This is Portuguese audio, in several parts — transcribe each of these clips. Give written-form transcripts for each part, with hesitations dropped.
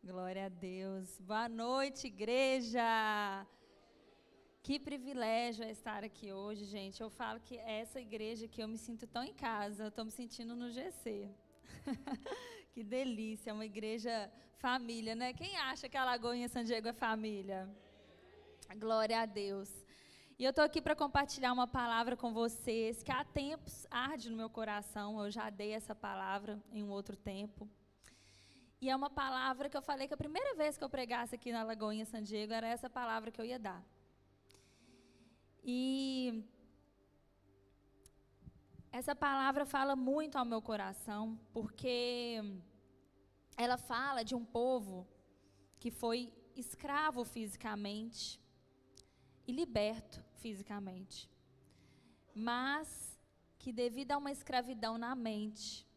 Glória a Deus. Boa noite, igreja. Que privilégio é estar aqui hoje, gente. Eu falo que essa igreja que eu me sinto tão em casa, eu estou me sentindo no GC. Que delícia, uma igreja família, né? Quem acha que a Lagoinha San Diego é família? Glória a Deus. E eu estou aqui para compartilhar uma palavra com vocês que há tempos arde no meu coração. Eu já dei essa palavra em um outro tempo. E é uma palavra que eu falei que a primeira vez que eu pregasse aqui na Lagoinha San Diego era essa palavra que eu ia dar. E essa palavra fala muito ao meu coração, porque ela fala de um povo que foi escravo fisicamente e liberto fisicamente, mas que devido a uma escravidão na mente,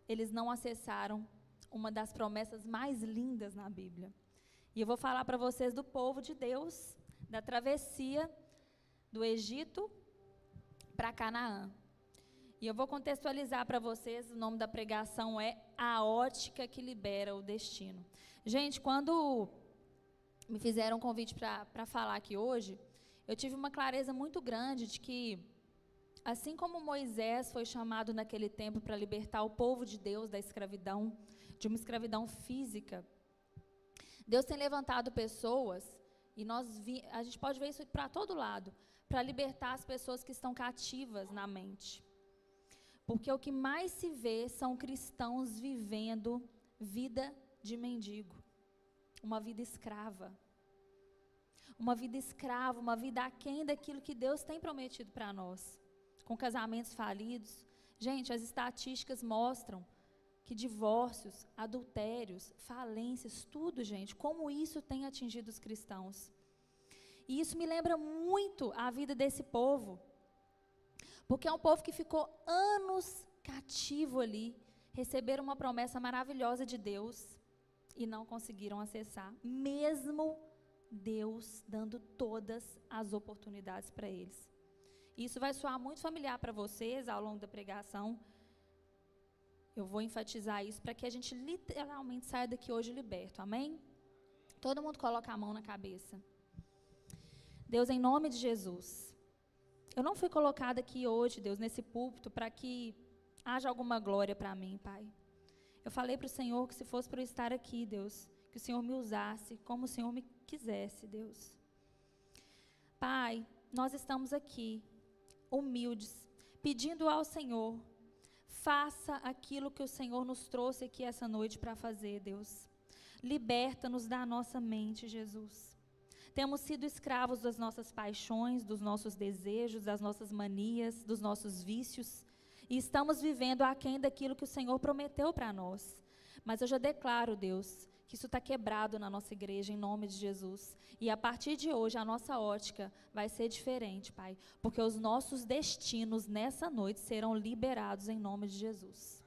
eles não acessaram uma das promessas mais lindas na Bíblia. E eu vou falar para vocês do povo de Deus, da travessia do Egito para Canaã. E eu vou contextualizar para vocês, o nome da pregação é A Ótica que Libera o Destino. Gente, quando me fizeram um convite para falar aqui hoje, eu tive uma clareza muito grande de que, assim como Moisés foi chamado naquele tempo para libertar o povo de Deus da escravidão, de uma escravidão física, Deus tem levantado pessoas, e a gente pode ver isso para todo lado, para libertar as pessoas que estão cativas na mente. Porque o que mais se vê são cristãos vivendo vida de mendigo, uma vida escrava. Uma vida escrava, uma vida aquém daquilo que Deus tem prometido para nós. Com casamentos falidos. Gente, as estatísticas mostram que divórcios, adultérios, falências, tudo, gente, como isso tem atingido os cristãos. E isso me lembra muito a vida desse povo, porque é um povo que ficou anos cativo ali, receberam uma promessa maravilhosa de Deus e não conseguiram acessar, mesmo Deus dando todas as oportunidades para eles. Isso vai soar muito familiar para vocês ao longo da pregação. Eu vou enfatizar isso para que a gente literalmente saia daqui hoje liberto, amém? Todo mundo coloca a mão na cabeça. Deus, em nome de Jesus, eu não fui colocada aqui hoje, Deus, nesse púlpito, para que haja alguma glória para mim, Pai. Eu falei para o Senhor que se fosse para eu estar aqui, Deus, que o Senhor me usasse como o Senhor me quisesse, Deus. Pai, nós estamos aqui, humildes, pedindo ao Senhor, faça aquilo que o Senhor nos trouxe aqui essa noite para fazer, Deus. Liberta-nos da nossa mente, Jesus. Temos sido escravos das nossas paixões, dos nossos desejos, das nossas manias, dos nossos vícios, e estamos vivendo aquém daquilo que o Senhor prometeu para nós. Mas eu já declaro, Deus, que isso está quebrado na nossa igreja, em nome de Jesus. E a partir de hoje, a nossa ótica vai ser diferente, Pai, porque os nossos destinos nessa noite serão liberados em nome de Jesus.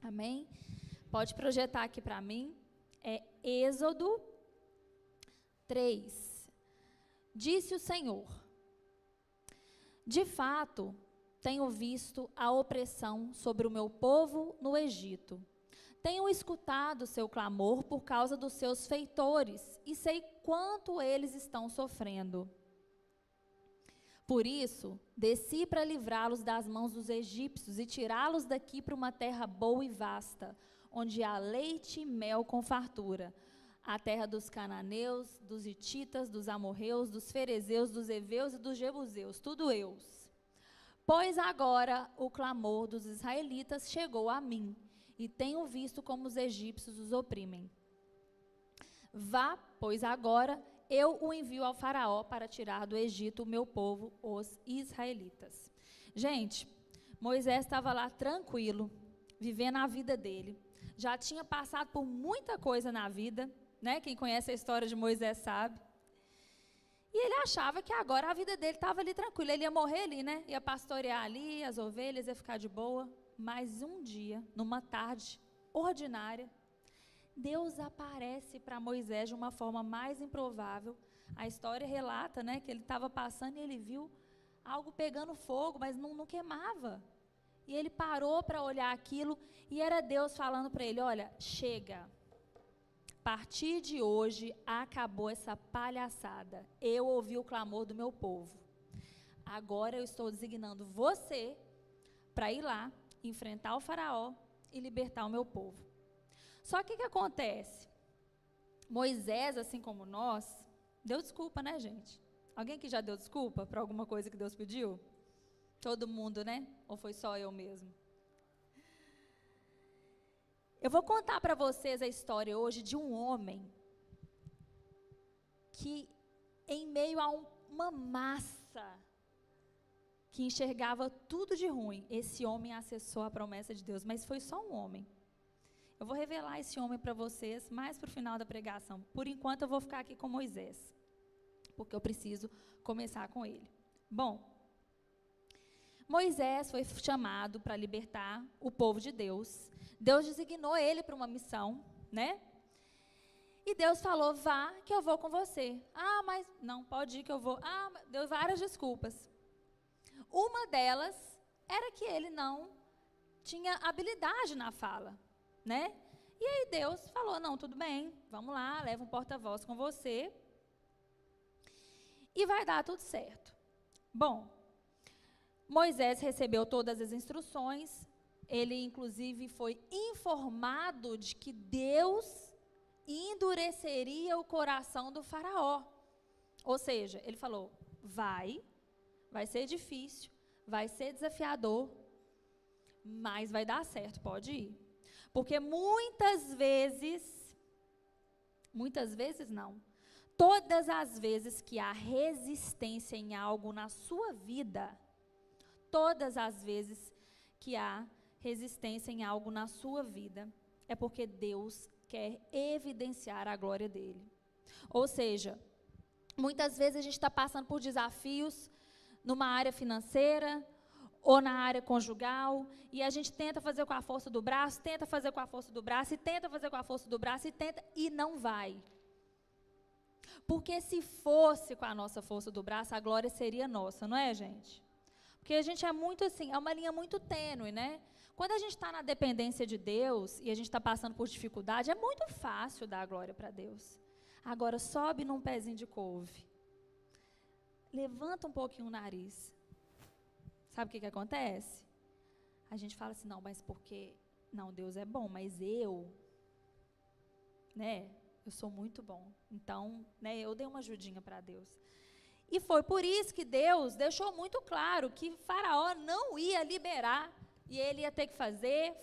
Amém? Pode projetar aqui para mim. É Êxodo 3. Disse o Senhor: de fato, tenho visto a opressão sobre o meu povo no Egito. Tenho escutado seu clamor por causa dos seus feitores e sei quanto eles estão sofrendo. Por isso, desci para livrá-los das mãos dos egípcios e tirá-los daqui para uma terra boa e vasta, onde há leite e mel com fartura, a terra dos cananeus, dos hititas, dos amorreus, dos ferezeus, dos heveus e dos jebuseus, tudo eus. Pois agora o clamor dos israelitas chegou a mim, e tenho visto como os egípcios os oprimem. Vá, pois agora eu o envio ao faraó para tirar do Egito o meu povo, os israelitas. Gente, Moisés estava lá tranquilo, vivendo a vida dele. Já tinha passado por muita coisa na vida, né? Quem conhece a história de Moisés sabe. E ele achava que agora a vida dele estava ali tranquila. Ele ia morrer ali, né? Ia pastorear ali, as ovelhas, ia ficar de boa. Mas um dia, numa tarde ordinária, Deus aparece para Moisés de uma forma mais improvável. A história relata, né, que ele estava passando e ele viu algo pegando fogo, mas não queimava. E ele parou para olhar aquilo e era Deus falando para ele: olha, chega, partir de hoje, acabou essa palhaçada. Eu ouvi o clamor do meu povo. Agora eu estou designando você para ir lá, enfrentar o faraó e libertar o meu povo. Só que o que acontece? Moisés, assim como nós, deu desculpa, né, gente? Alguém que já deu desculpa para alguma coisa que Deus pediu? Todo mundo, né? Ou foi só eu mesmo? Eu vou contar para vocês a história hoje de um homem que, em meio a uma massa que enxergava tudo de ruim, esse homem acessou a promessa de Deus, mas foi só um homem. Eu vou revelar esse homem para vocês mais para o final da pregação. Por enquanto eu vou ficar aqui com Moisés, porque eu preciso começar com ele. Bom, Moisés foi chamado para libertar o povo de Deus. Deus designou ele para uma missão, né? E Deus falou, vá que eu vou com você. Ah, mas não, pode ir que eu vou. Ah, deu várias desculpas. Uma delas era que ele não tinha habilidade na fala, né? E aí Deus falou, não, tudo bem, vamos lá, leva um porta-voz com você e vai dar tudo certo. Bom, Moisés recebeu todas as instruções, ele inclusive foi informado de que Deus endureceria o coração do faraó. Ou seja, ele falou, vai ser difícil, vai ser desafiador, mas vai dar certo, pode ir. Porque muitas vezes não, todas as vezes que há resistência em algo na sua vida, todas as vezes que há resistência em algo na sua vida, é porque Deus quer evidenciar a glória dele. Ou seja, muitas vezes a gente está passando por desafios numa área financeira ou na área conjugal, e a gente tenta fazer com a força do braço, tenta fazer com a força do braço, e tenta fazer com a força do braço, e não vai. Porque se fosse com a nossa força do braço, a glória seria nossa, não é, gente? Porque a gente é muito assim, é uma linha muito tênue, né? Quando a gente está na dependência de Deus, e a gente está passando por dificuldade, é muito fácil dar a glória para Deus. Agora, sobe num pezinho de couve. Levanta um pouquinho o nariz. Sabe o que acontece? A gente fala assim, não, mas porque, não, Deus é bom, mas eu sou muito bom. Então, eu dei uma ajudinha para Deus. E foi por isso que Deus deixou muito claro que Faraó não ia liberar, e ele ia ter que fazer,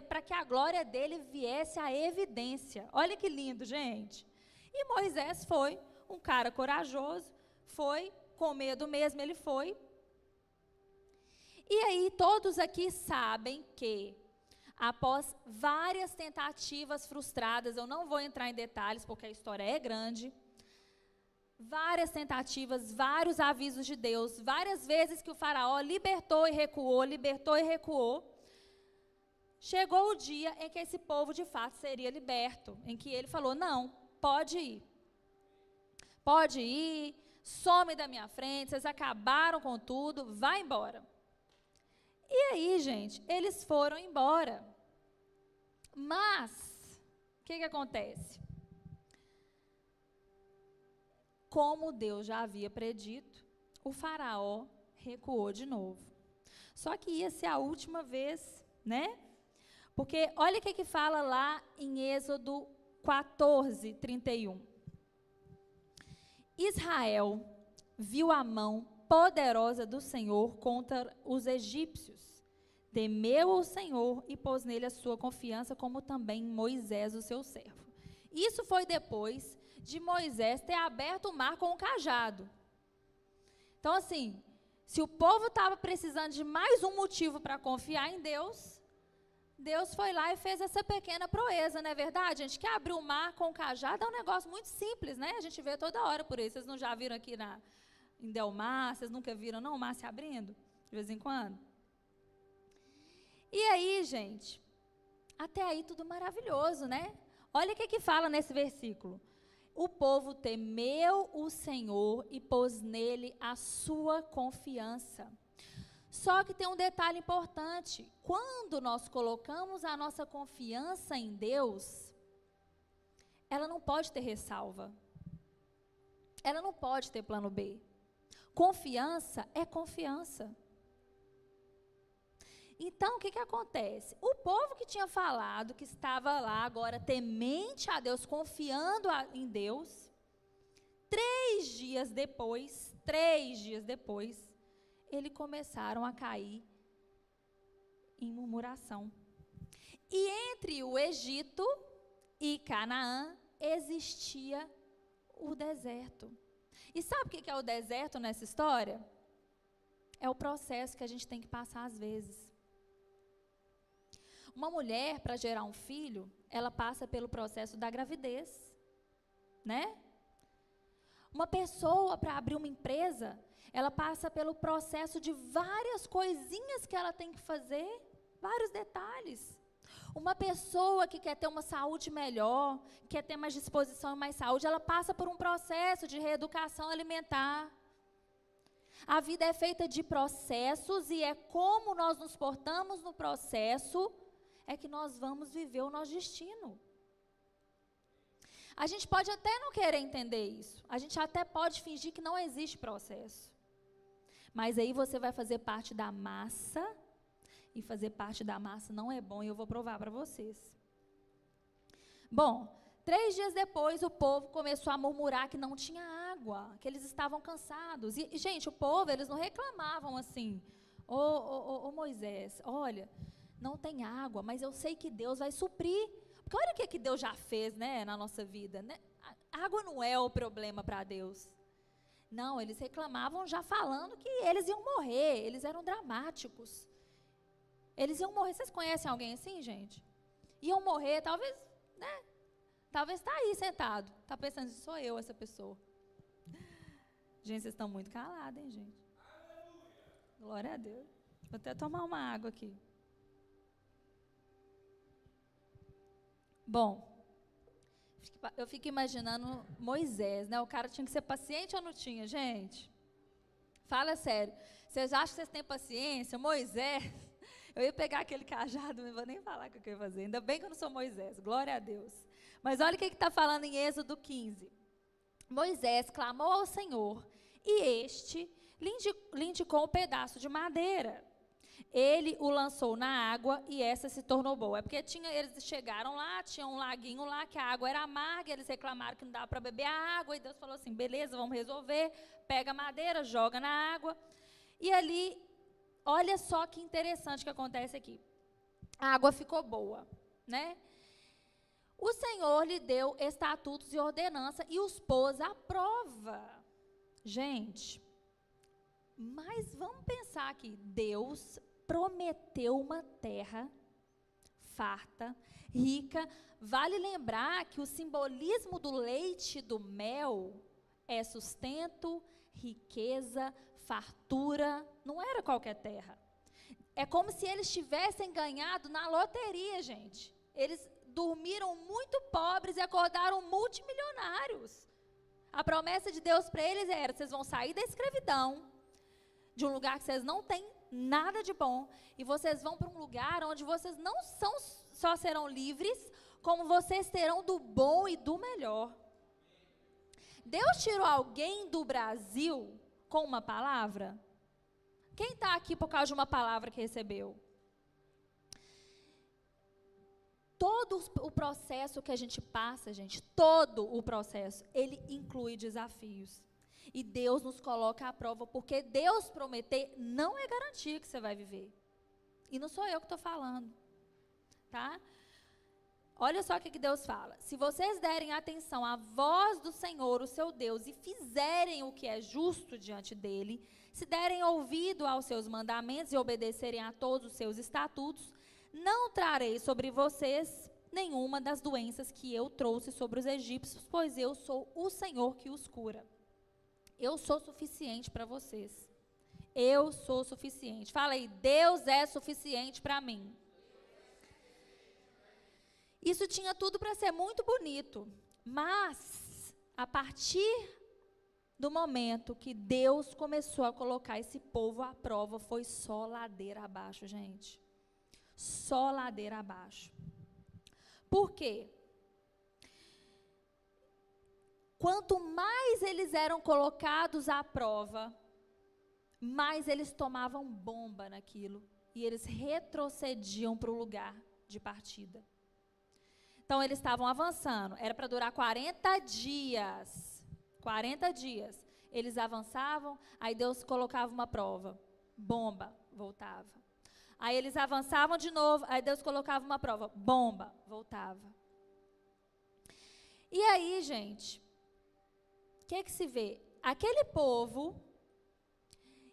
para que a glória dele viesse à evidência. Olha que lindo, gente. E Moisés foi um cara corajoso, foi, com medo mesmo, ele foi. E aí, todos aqui sabem que, após várias tentativas frustradas, eu não vou entrar em detalhes, porque a história é grande, várias tentativas, vários avisos de Deus, várias vezes que o faraó libertou e recuou, chegou o dia em que esse povo de fato seria liberto, em que ele falou, não, pode ir, some da minha frente, vocês acabaram com tudo, vai embora. E aí, gente, eles foram embora. Mas, o que acontece? Como Deus já havia predito, o faraó recuou de novo. Só que ia ser a última vez, né? Porque olha o que fala lá em Êxodo 14, 31. Israel viu a mão poderosa do Senhor contra os egípcios. Temeu o Senhor e pôs nele a sua confiança, como também Moisés, o seu servo. Isso foi depois de Moisés ter aberto o mar com o cajado. Então, assim, se o povo estava precisando de mais um motivo para confiar em Deus, Deus foi lá e fez essa pequena proeza, não é verdade? A gente quer abrir o mar com o cajado, é um negócio muito simples, né? A gente vê toda hora por isso. Vocês não já viram aqui em Delmar? Vocês nunca viram, não, o mar se abrindo? De vez em quando? E aí, gente, até aí tudo maravilhoso, né? Olha o que fala nesse versículo. O povo temeu o Senhor e pôs nele a sua confiança. Só que tem um detalhe importante. Quando nós colocamos a nossa confiança em Deus, ela não pode ter ressalva. Ela não pode ter plano B. Confiança é confiança. Então, o que acontece? O povo que tinha falado, que estava lá agora temente a Deus, confiando em Deus, 3 dias depois, eles começaram a cair em murmuração. E entre o Egito e Canaã existia o deserto. E sabe o que é o deserto nessa história? É o processo que a gente tem que passar às vezes. Uma mulher, para gerar um filho, ela passa pelo processo da gravidez, né? Uma pessoa, para abrir uma empresa, ela passa pelo processo de várias coisinhas que ela tem que fazer, vários detalhes. Uma pessoa que quer ter uma saúde melhor, quer ter mais disposição e mais saúde, ela passa por um processo de reeducação alimentar. A vida é feita de processos e é como nós nos portamos no processo é que nós vamos viver o nosso destino. A gente pode até não querer entender isso. A gente até pode fingir que não existe processo. Mas aí você vai fazer parte da massa, e fazer parte da massa não é bom, e eu vou provar para vocês. Bom, 3 dias depois, o povo começou a murmurar que não tinha água, que eles estavam cansados. E gente, o povo, eles não reclamavam assim, ô Moisés, olha, não tem água, mas eu sei que Deus vai suprir. Porque olha o que Deus já fez, né, na nossa vida. Né? A água não é o problema para Deus. Não, eles reclamavam já falando que eles iam morrer, eles eram dramáticos. Eles iam morrer. Vocês conhecem alguém assim, gente? Iam morrer, talvez, né? Talvez está aí sentado. Está pensando, sou eu essa pessoa. Gente, vocês estão muito calados, hein, gente? Glória a Deus. Vou até tomar uma água aqui. Bom, eu fico imaginando Moisés, né? O cara tinha que ser paciente ou não tinha, gente? Fala sério. Vocês acham que vocês têm paciência? Moisés, eu ia pegar aquele cajado, não vou nem falar o que eu ia fazer. Ainda bem que eu não sou Moisés, glória a Deus. Mas olha o que está falando em Êxodo 15. Moisés clamou ao Senhor e este lhe indicou um pedaço de madeira. Ele o lançou na água e essa se tornou boa. É porque eles chegaram lá, tinha um laguinho lá que a água era amarga, eles reclamaram que não dava para beber a água, e Deus falou assim, beleza, vamos resolver, pega a madeira, joga na água. E ali, olha só que interessante que acontece aqui. A água ficou boa, né? O Senhor lhe deu estatutos e ordenança e os pôs à prova. Gente, mas vamos pensar aqui, Deus prometeu uma terra farta, rica. Vale lembrar que o simbolismo do leite e do mel é sustento, riqueza, fartura. Não era qualquer terra. É como se eles tivessem ganhado na loteria, gente. Eles dormiram muito pobres e acordaram multimilionários. A promessa de Deus para eles era, vocês vão sair da escravidão, de um lugar que vocês não têm nada de bom, e vocês vão para um lugar onde vocês não só serão livres, como vocês terão do bom e do melhor. Deus tirou alguém do Brasil com uma palavra? Quem está aqui por causa de uma palavra que recebeu? Todo o processo que a gente passa, gente, todo o processo, ele inclui desafios. E Deus nos coloca à prova, porque Deus prometer não é garantia que você vai viver. E não sou eu que estou falando, tá? Olha só o que Deus fala. Se vocês derem atenção à voz do Senhor, o seu Deus, e fizerem o que é justo diante dele, se derem ouvido aos seus mandamentos e obedecerem a todos os seus estatutos, não trarei sobre vocês nenhuma das doenças que eu trouxe sobre os egípcios, pois eu sou o Senhor que os cura. Eu sou suficiente para vocês. Eu sou suficiente. Fala aí, Deus é suficiente para mim. Isso tinha tudo para ser muito bonito, mas a partir do momento que Deus começou a colocar esse povo à prova, foi só ladeira abaixo, gente. Só ladeira abaixo. Por quê? quanto mais eles eram colocados à prova, mais eles tomavam bomba naquilo. E eles retrocediam para o lugar de partida. Então, eles estavam avançando. Era para durar 40 dias. 40 dias. Eles avançavam, aí Deus colocava uma prova. Bomba, voltava. Aí eles avançavam de novo, aí Deus colocava uma prova. Bomba, voltava. E aí, gente, o que se vê? Aquele povo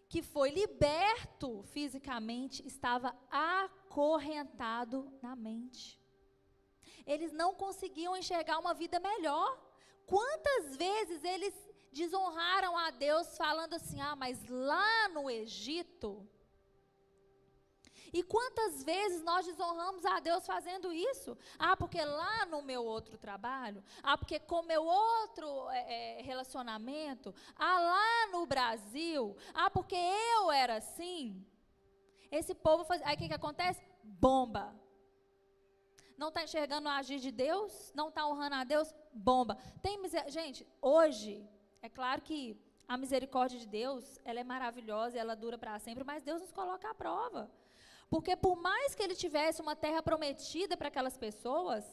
que foi liberto fisicamente estava acorrentado na mente. Eles não conseguiam enxergar uma vida melhor. Quantas vezes eles desonraram a Deus falando assim, mas lá no Egito. E quantas vezes nós desonramos a Deus fazendo isso? Porque lá no meu outro trabalho, porque com meu outro relacionamento, lá no Brasil, porque eu era assim. Esse povo faz. Aí o que acontece? Bomba. Não está enxergando o agir de Deus? Não está honrando a Deus? Bomba. Gente, hoje, é claro que a misericórdia de Deus, ela é maravilhosa, ela dura para sempre, mas Deus nos coloca à prova. Porque por mais que ele tivesse uma terra prometida para aquelas pessoas,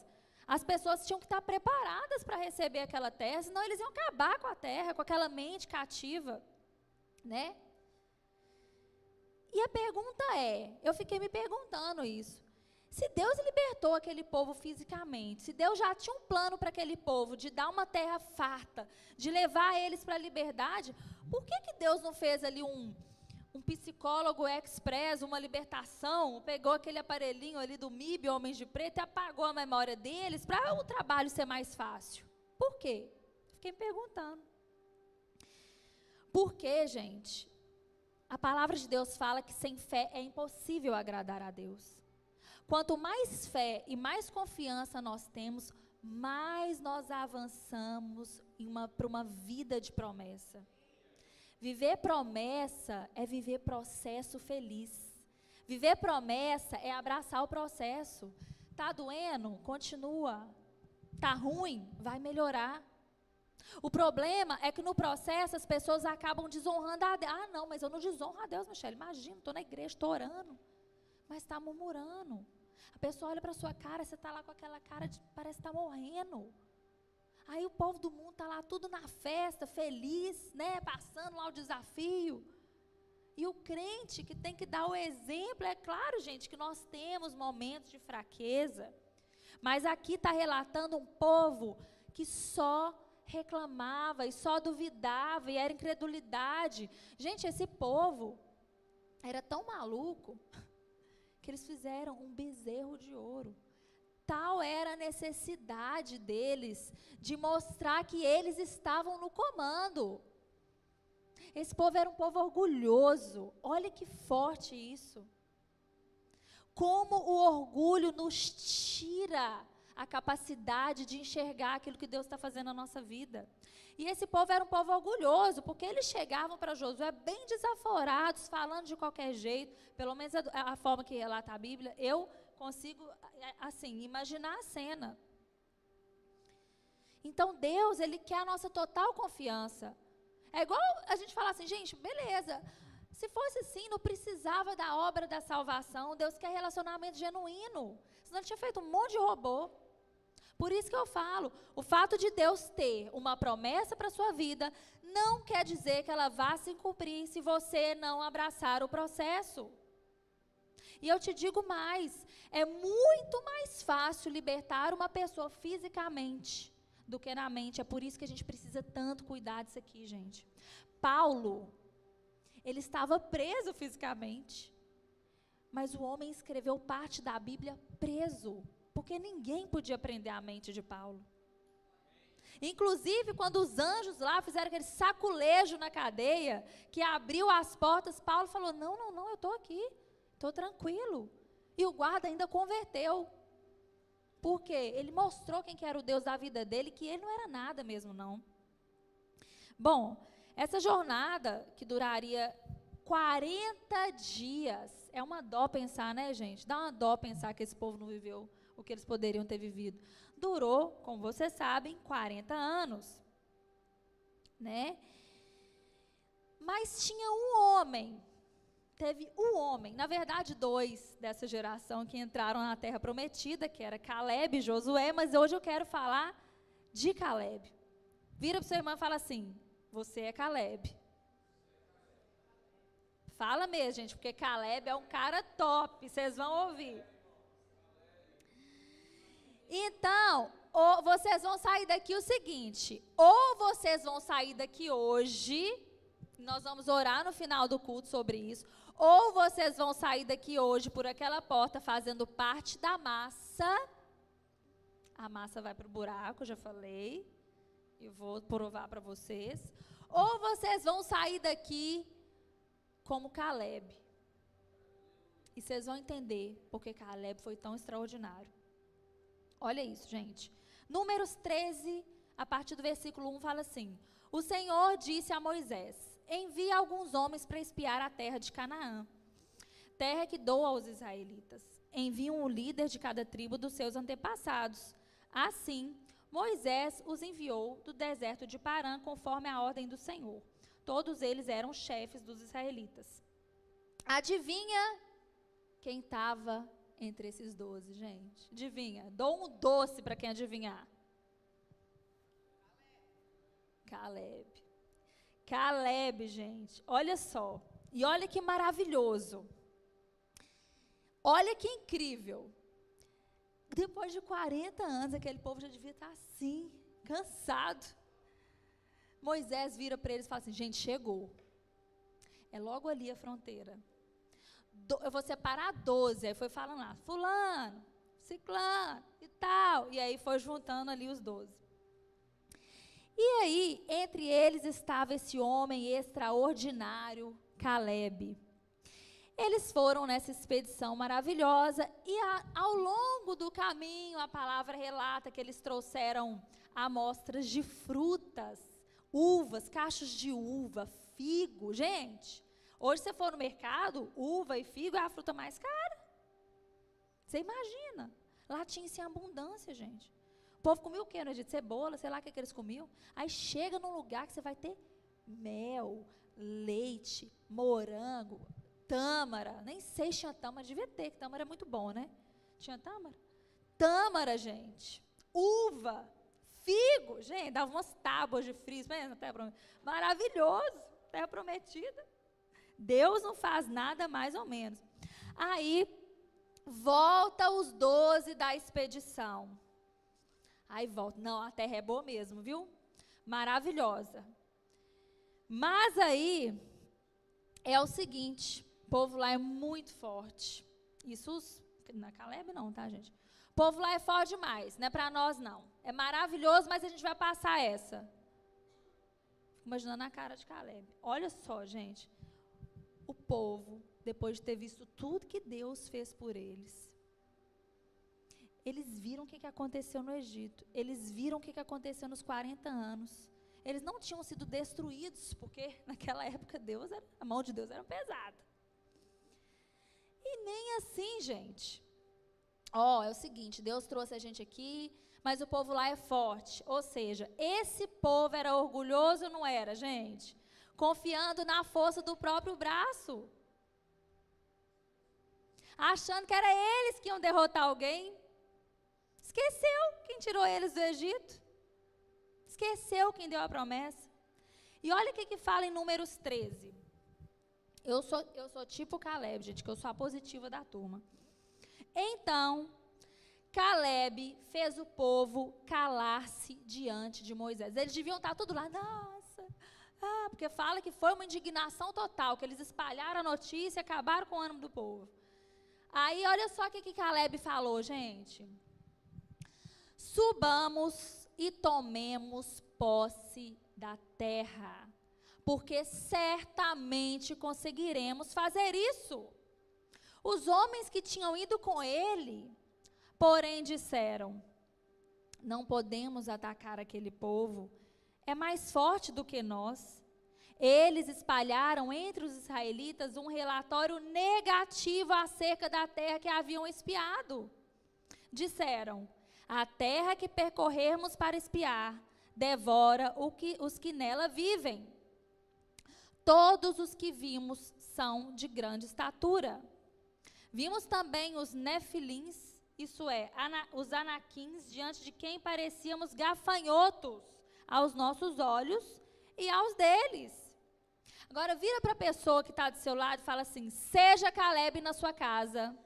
as pessoas tinham que estar preparadas para receber aquela terra, senão eles iam acabar com a terra, com aquela mente cativa, né? E a pergunta eu fiquei me perguntando isso. Se Deus libertou aquele povo fisicamente, se Deus já tinha um plano para aquele povo de dar uma terra farta, de levar eles para a liberdade, por que Deus não fez ali um psicólogo express, uma libertação, pegou aquele aparelhinho ali do MIB, Homens de Preto, e apagou a memória deles para o trabalho ser mais fácil? Por quê? Fiquei me perguntando. Porque, gente, a palavra de Deus fala que sem fé é impossível agradar a Deus. Quanto mais fé e mais confiança nós temos, mais nós avançamos para uma vida de promessa. Viver promessa é viver processo feliz. Viver promessa é abraçar o processo. Tá doendo? Continua. Tá ruim? Vai melhorar. O problema é que no processo as pessoas acabam desonrando a Deus. Não, mas eu não desonro a Deus, Michele. Imagina, estou na igreja, estou orando. Mas está murmurando. A pessoa olha para a sua cara, você está lá com aquela cara de parece que está morrendo. Aí o povo do mundo está lá tudo na festa, feliz, né, passando lá o desafio. E o crente que tem que dar o exemplo, é claro, gente, que nós temos momentos de fraqueza. Mas aqui está relatando um povo que só reclamava e só duvidava e era incredulidade. Gente, esse povo era tão maluco que eles fizeram um bezerro de ouro. Tal era a necessidade deles de mostrar que eles estavam no comando. Esse povo era um povo orgulhoso. Olha que forte isso. Como o orgulho nos tira a capacidade de enxergar aquilo que Deus está fazendo na nossa vida. E esse povo era um povo orgulhoso, porque eles chegavam para Josué bem desaforados, falando de qualquer jeito, pelo menos a forma que relata a Bíblia, eu consigo, assim, imaginar a cena. Então Deus, Ele quer a nossa total confiança. É igual a gente falar assim, gente, beleza, se fosse assim, não precisava da obra da salvação, Deus quer relacionamento genuíno, senão Ele tinha feito um monte de robô. Por isso que eu falo, o fato de Deus ter uma promessa para a sua vida, não quer dizer que ela vá se cumprir se você não abraçar o processo. E eu te digo mais, é muito mais fácil libertar uma pessoa fisicamente do que na mente. É por isso que a gente precisa tanto cuidar disso aqui, gente. Paulo, ele estava preso fisicamente, mas o homem escreveu parte da Bíblia preso, porque ninguém podia prender a mente de Paulo. Inclusive, quando os anjos lá fizeram aquele saculejo na cadeia, que abriu as portas, Paulo falou, não, eu estou aqui, estou tranquilo. E o guarda ainda converteu. Por quê? Ele mostrou quem que era o Deus da vida dele, que ele não era nada mesmo, não. Bom, essa jornada que duraria 40 dias, é uma dó pensar, né, gente? Dá uma dó pensar que esse povo não viveu o que eles poderiam ter vivido. Durou, como vocês sabem, 40 anos. né? Mas tinha um homem, teve um homem, na verdade 2 dessa geração que entraram na terra prometida, que era Caleb e Josué, mas hoje eu quero falar de Caleb. Vira para o seu irmão e fala assim: você é Caleb. Fala mesmo, gente, porque Caleb é um cara top, vocês vão ouvir. Então, vocês vão sair daqui o seguinte, ou vocês vão sair daqui hoje, nós vamos orar no final do culto sobre isso, ou vocês vão sair daqui hoje por aquela porta fazendo parte da massa. A massa vai para o buraco, já falei, eu vou provar para vocês. Ou vocês vão sair daqui como Caleb. E vocês vão entender porque Caleb foi tão extraordinário. Olha isso, gente. Números 13, a partir do versículo 1, fala assim: o Senhor disse a Moisés: envie alguns homens para espiar a terra de Canaã, terra que dou aos israelitas. Envie um líder de cada tribo dos seus antepassados. Assim, Moisés os enviou do deserto de Parã, conforme a ordem do Senhor. Todos eles eram chefes dos israelitas. Adivinha quem estava entre esses 12, gente? Adivinha? Dou um doce para quem adivinhar. Caleb. Caleb, gente. Olha só. E olha que maravilhoso. Olha que incrível. Depois de 40 anos, aquele povo já devia estar assim, cansado. Moisés vira para eles e fala assim: gente, chegou. É logo ali a fronteira. Eu vou separar 12. Aí foi falando lá, fulano, ciclano e tal. E aí foi juntando ali os 12. E aí, entre eles estava esse homem extraordinário, Caleb. Eles foram nessa expedição maravilhosa e ao longo do caminho, a palavra relata que eles trouxeram amostras de frutas, uvas, cachos de uva, figo. Gente, hoje você for no mercado, uva e figo é a fruta mais cara. Você imagina, lá tinha-se abundância, gente. O povo comia o quê, no dia de cebola, sei lá o que eles comiam. Aí chega num lugar que você vai ter mel, leite, morango, tâmara. Nem sei se tinha tâmara, devia ter, que tâmara é muito bom, né? Tinha tâmara? Tâmara, gente. Uva, figo, gente, dava umas tábuas de frios, maravilhoso, terra prometida. Deus não faz nada mais ou menos. Aí, volta os 12 da expedição. Aí volta, não, a terra é boa mesmo, viu? Maravilhosa. Mas aí, é o seguinte, o povo lá é muito forte. Isso, na Caleb não, tá, gente? O povo lá é forte demais, não é para nós não. É maravilhoso, mas a gente vai passar essa. Fico imaginando a cara de Caleb. Olha só, gente. O povo, depois de ter visto tudo que Deus fez por eles, eles viram o que aconteceu no Egito. Eles viram o que aconteceu nos 40 anos. Eles não tinham sido destruídos, porque naquela época a mão de Deus era pesada. E nem assim, gente. É o seguinte, Deus trouxe a gente aqui, mas o povo lá é forte. Ou seja, esse povo era orgulhoso ou não era, gente? Confiando na força do próprio braço. Achando que era eles que iam derrotar alguém. Esqueceu quem tirou eles do Egito. Esqueceu quem deu a promessa. E olha o que fala em Números 13. Eu sou tipo Caleb, gente, que eu sou a positiva da turma. Então, Caleb fez o povo calar-se diante de Moisés. Eles deviam estar tudo lá, nossa, porque fala que foi uma indignação total, que eles espalharam a notícia e acabaram com o ânimo do povo. Aí, olha só o que Caleb falou, gente. Subamos e tomemos posse da terra, porque certamente conseguiremos fazer isso. Os homens que tinham ido com ele, porém disseram: não podemos atacar aquele povo, é mais forte do que nós. Eles espalharam entre os israelitas um relatório negativo acerca da terra que haviam espiado. Disseram: a terra que percorrermos para espiar devora os que nela vivem. Todos os que vimos são de grande estatura. Vimos também os nefilins, isso é, os anaquins, diante de quem parecíamos gafanhotos aos nossos olhos e aos deles. Agora vira para a pessoa que está do seu lado e fala assim: seja Caleb na sua casa.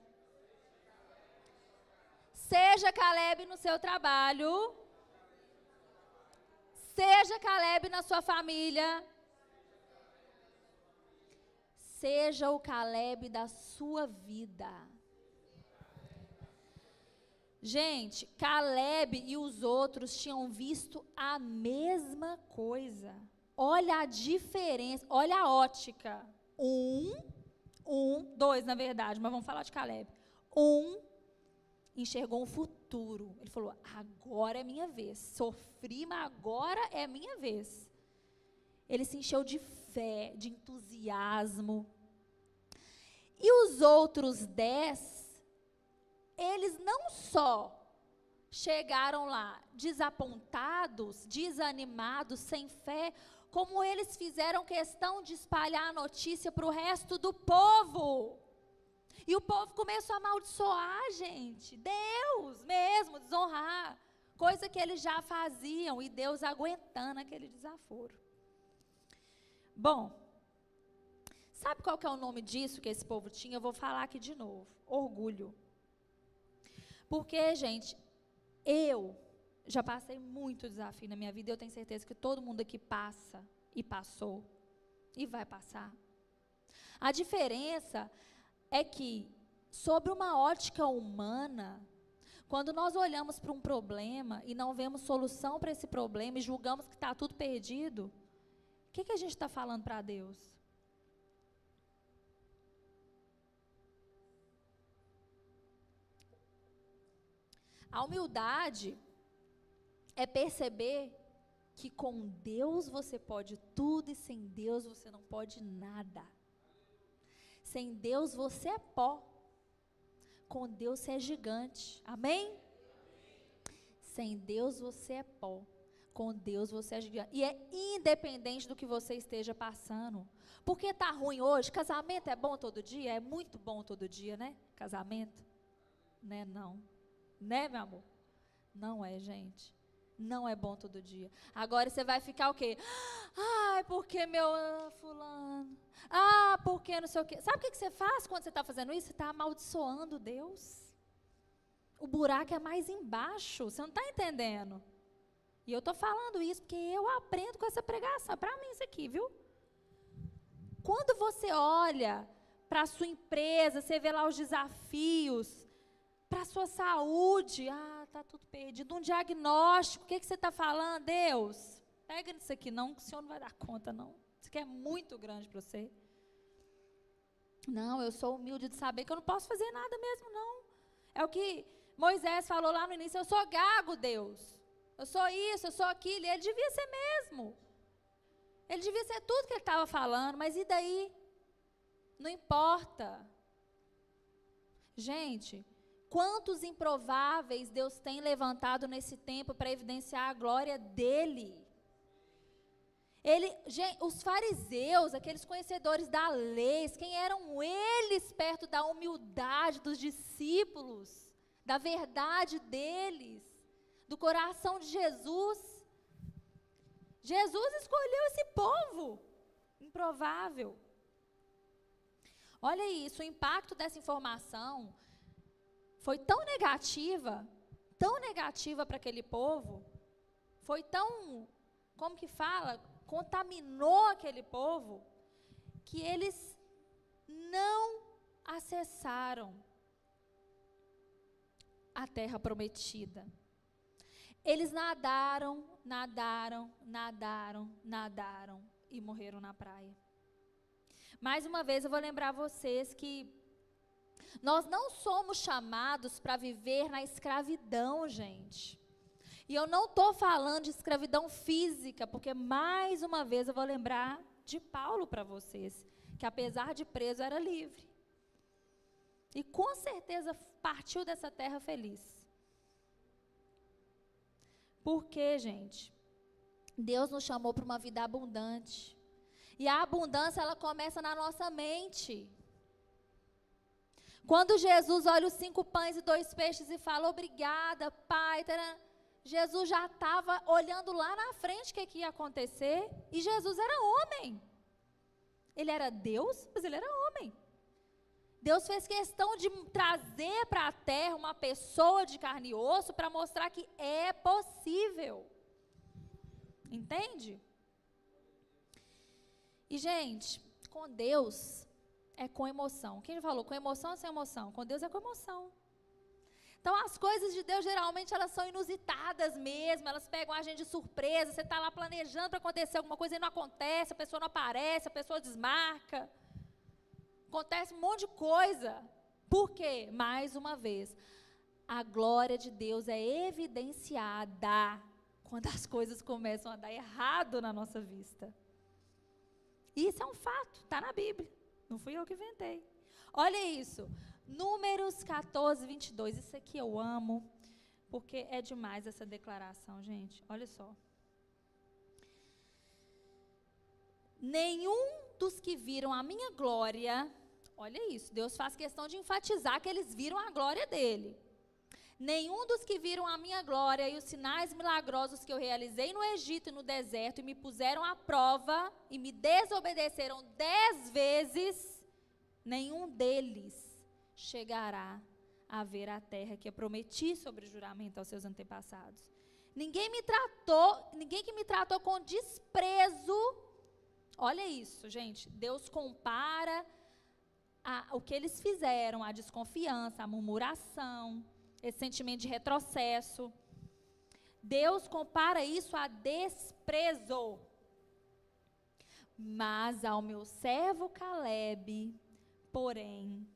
Seja Caleb no seu trabalho. Seja Caleb na sua família. Seja o Caleb da sua vida. Gente, Caleb e os outros tinham visto a mesma coisa. Olha a diferença, olha a ótica. Dois na verdade, mas vamos falar de Caleb. Enxergou um futuro. Ele falou: agora é minha vez. Sofri, mas agora é minha vez. Ele se encheu de fé, de entusiasmo. E os outros 10, eles não só chegaram lá desapontados, desanimados, sem fé, como eles fizeram questão de espalhar a notícia para o resto do povo. E o povo começou a amaldiçoar, gente, Deus mesmo, desonrar, coisa que eles já faziam, e Deus aguentando aquele desaforo. Bom, sabe qual que é o nome disso que esse povo tinha? Eu vou falar aqui de novo: orgulho. Porque, gente, eu já passei muito desafio na minha vida, e eu tenho certeza que todo mundo aqui passa, e passou, e vai passar. A diferença é que, sobre uma ótica humana, quando nós olhamos para um problema e não vemos solução para esse problema e julgamos que está tudo perdido, o que a gente está falando para Deus? A humildade é perceber que com Deus você pode tudo e sem Deus você não pode nada. Sem Deus você é pó. Com Deus você é gigante. Amém? Sem Deus você é pó. Com Deus você é gigante. E é independente do que você esteja passando. Porque está ruim hoje? Casamento é bom todo dia? É muito bom todo dia, né? Casamento? Né, não. Né, meu amor? Não é, gente. Não é bom todo dia. Agora você vai ficar o quê? Ai, porque meu fulano. Porque não sei o quê. Sabe o que você faz quando você está fazendo isso? Você está amaldiçoando Deus. O buraco é mais embaixo. Você não está entendendo? E eu estou falando isso porque eu aprendo com essa pregação. Para mim isso aqui, viu? Quando você olha para a sua empresa, você vê lá os desafios, para a sua saúde, está tudo perdido. Um diagnóstico, o que você está falando? Deus, pega nisso aqui não, que o Senhor não vai dar conta não. Isso aqui é muito grande para você. Não, eu sou humilde de saber que eu não posso fazer nada mesmo não. É o que Moisés falou lá no início: eu sou gago, Deus. Eu sou isso, eu sou aquilo. E ele devia ser mesmo. Ele devia ser tudo que ele estava falando, mas e daí? Não importa. Gente, quantos improváveis Deus tem levantado nesse tempo para evidenciar a glória dele? Os fariseus, aqueles conhecedores da lei, quem eram eles perto da humildade dos discípulos, da verdade deles, do coração de Jesus? Jesus escolheu esse povo improvável. Olha isso, o impacto dessa informação foi tão negativa para aquele povo, foi tão, como que fala, contaminou aquele povo, que eles não acessaram a terra prometida. Eles nadaram e morreram na praia. Mais uma vez eu vou lembrar vocês que nós não somos chamados para viver na escravidão, gente. E eu não estou falando de escravidão física, porque mais uma vez eu vou lembrar de Paulo para vocês, que apesar de preso era livre. E com certeza partiu dessa terra feliz. Por quê, gente? Deus nos chamou para uma vida abundante. E a abundância, ela começa na nossa mente. Quando Jesus olha os 5 pães e 2 peixes e fala, obrigada, Pai, Jesus já estava olhando lá na frente o que ia acontecer. E Jesus era homem. Ele era Deus, mas ele era homem. Deus fez questão de trazer para a terra uma pessoa de carne e osso para mostrar que é possível. Entende? E, gente, com Deus é com emoção. Quem já falou? Com emoção ou sem emoção? Com Deus é com emoção. Então, as coisas de Deus, geralmente, elas são inusitadas mesmo. Elas pegam a gente de surpresa. Você está lá planejando para acontecer alguma coisa e não acontece. A pessoa não aparece, a pessoa desmarca. Acontece um monte de coisa. Por quê? Mais uma vez, a glória de Deus é evidenciada quando as coisas começam a dar errado na nossa vista. Isso é um fato, está na Bíblia. Não fui eu que inventei. Olha isso. Números 14, 22. Isso aqui eu amo, porque é demais essa declaração, gente. Olha só. Nenhum dos que viram a minha glória, olha isso, Deus faz questão de enfatizar que eles viram a glória dele. Nenhum dos que viram a minha glória e os sinais milagrosos que eu realizei no Egito e no deserto e me puseram à prova e me desobedeceram 10 vezes, nenhum deles chegará a ver a terra que eu prometi sobre juramento aos seus antepassados. Ninguém que me tratou com desprezo. Olha isso, gente. Deus compara o que eles fizeram, a desconfiança, a murmuração, esse sentimento de retrocesso. Deus compara isso a desprezo. Mas ao meu servo Caleb, porém,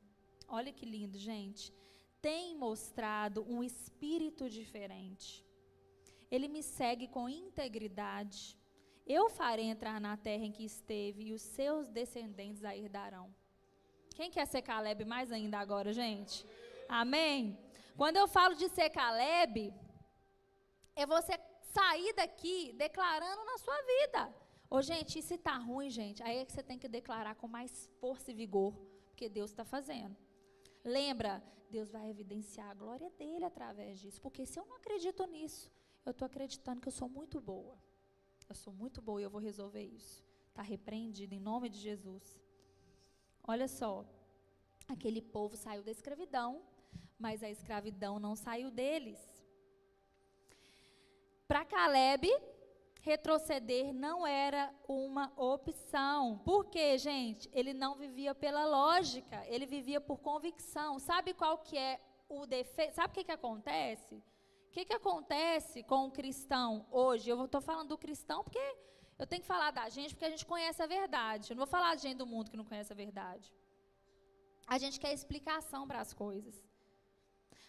olha que lindo, gente, tem mostrado um espírito diferente. Ele me segue com integridade. Eu farei entrar na terra em que esteve e os seus descendentes a herdarão. Quem quer ser Caleb mais ainda agora, gente? Amém? Quando eu falo de ser Caleb, é você sair daqui declarando na sua vida. Ô, gente, e se está ruim, gente, aí é que você tem que declarar com mais força e vigor, porque Deus está fazendo. Lembra, Deus vai evidenciar a glória dele através disso, porque se eu não acredito nisso, eu estou acreditando que eu sou muito boa. Eu sou muito boa e eu vou resolver isso. Está repreendido em nome de Jesus. Olha só, aquele povo saiu da escravidão, mas a escravidão não saiu deles. Para Caleb, retroceder não era uma opção. Por quê, gente? Ele não vivia pela lógica, ele vivia por convicção. Sabe qual que é o defeito? Sabe o que acontece? O que acontece com o cristão hoje? Eu estou falando do cristão porque eu tenho que falar da gente, porque a gente conhece a verdade. Eu não vou falar de gente do mundo que não conhece a verdade. A gente quer explicação para as coisas.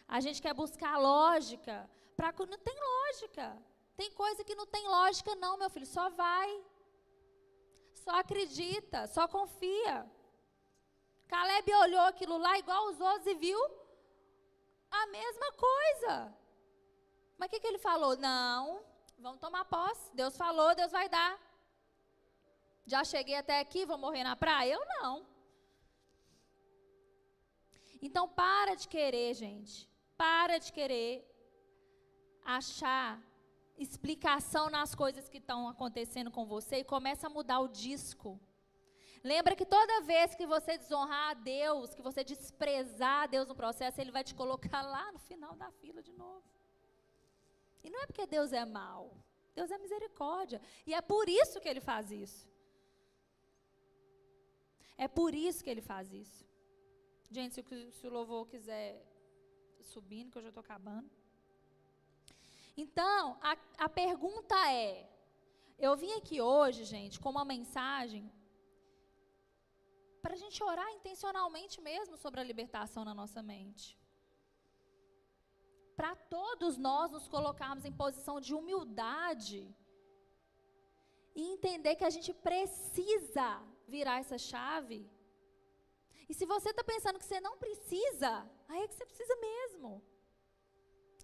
A gente quer buscar lógica. Não tem lógica. Tem coisa que não tem lógica não, meu filho. Só vai. Só acredita, só confia. Caleb olhou aquilo lá igual os outros e viu a mesma coisa. Mas o que ele falou? Não, vamos tomar posse. Deus falou, Deus vai dar. Já cheguei até aqui, vou morrer na praia? Eu não. Então, para de querer, gente. Para de querer achar explicação nas coisas que estão acontecendo com você e começa a mudar o disco. Lembra que toda vez que você desonrar a Deus, que você desprezar a Deus no processo, Ele vai te colocar lá no final da fila de novo. E não é porque Deus é mau, Deus é misericórdia. E é por isso que Ele faz isso. É por isso que Ele faz isso. Gente, se o louvor quiser subindo, que eu já estou acabando. Então, a pergunta é, eu vim aqui hoje, gente, com uma mensagem para a gente orar intencionalmente mesmo sobre a libertação na nossa mente. Para todos nós nos colocarmos em posição de humildade e entender que a gente precisa virar essa chave. E se você está pensando que você não precisa, aí é que você precisa mesmo.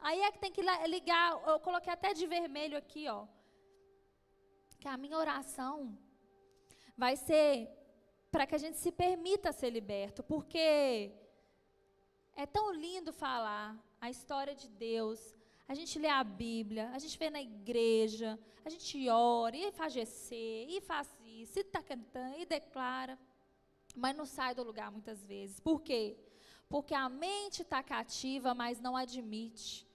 Aí é que tem que ligar, eu coloquei até de vermelho aqui, ó. que a minha oração vai ser para que a gente se permita ser liberto, porque é tão lindo falar a história de Deus. A gente lê a Bíblia, a gente vê na igreja, a gente ora, e faz GC, e faz isso, e está cantando, e declara, mas não sai do lugar muitas vezes. Por quê? Porque a mente está cativa, mas não admite.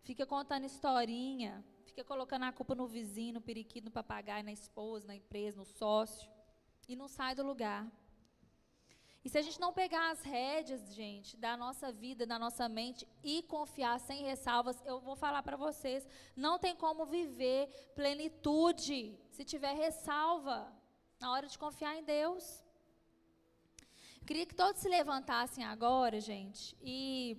Fica contando historinha, fica colocando a culpa no vizinho, no periquito, no papagaio, na esposa, na empresa, no sócio, e não sai do lugar. E se a gente não pegar as rédeas, gente, da nossa vida, da nossa mente e confiar sem ressalvas, eu vou falar para vocês, não tem como viver plenitude se tiver ressalva na hora de confiar em Deus. Eu queria que todos se levantassem agora, gente, e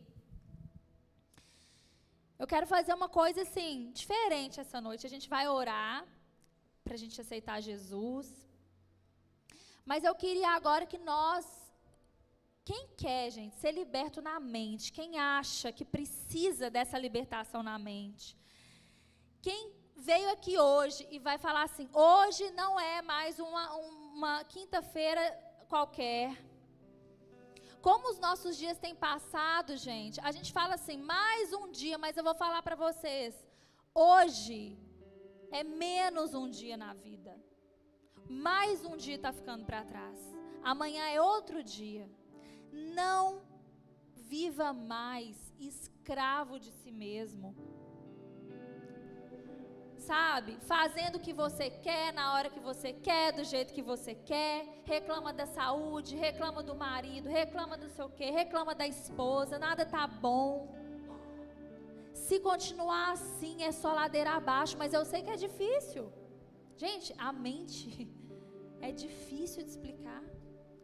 eu quero fazer uma coisa assim, diferente essa noite. A gente vai orar para a gente aceitar Jesus, mas eu queria agora que quem quer, gente, ser liberto na mente, quem acha que precisa dessa libertação na mente, quem veio aqui hoje e vai falar assim, hoje não é mais uma quinta-feira qualquer. Como os nossos dias têm passado, gente, a gente fala assim, mais um dia, mas eu vou falar para vocês, hoje é menos um dia na vida. Mais um dia está ficando para trás. Amanhã é outro dia. Não viva mais escravo de si mesmo. Sabe? Fazendo o que você quer, na hora que você quer, do jeito que você quer. Reclama da saúde, reclama do marido, reclama do seu quê, reclama da esposa, nada tá bom. Se continuar assim, é só ladeira abaixo, mas eu sei que é difícil. Gente, a mente é difícil de explicar.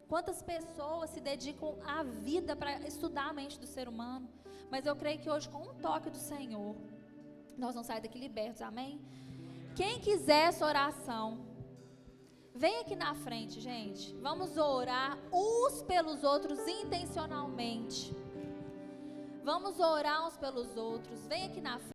Quantas pessoas se dedicam a vida para estudar a mente do ser humano? Mas eu creio que hoje, com um toque do Senhor, nós vamos sair daqui libertos, amém? Quem quiser essa oração, vem aqui na frente, gente. Vamos orar uns pelos outros intencionalmente. Vamos orar uns pelos outros. Vem aqui na frente.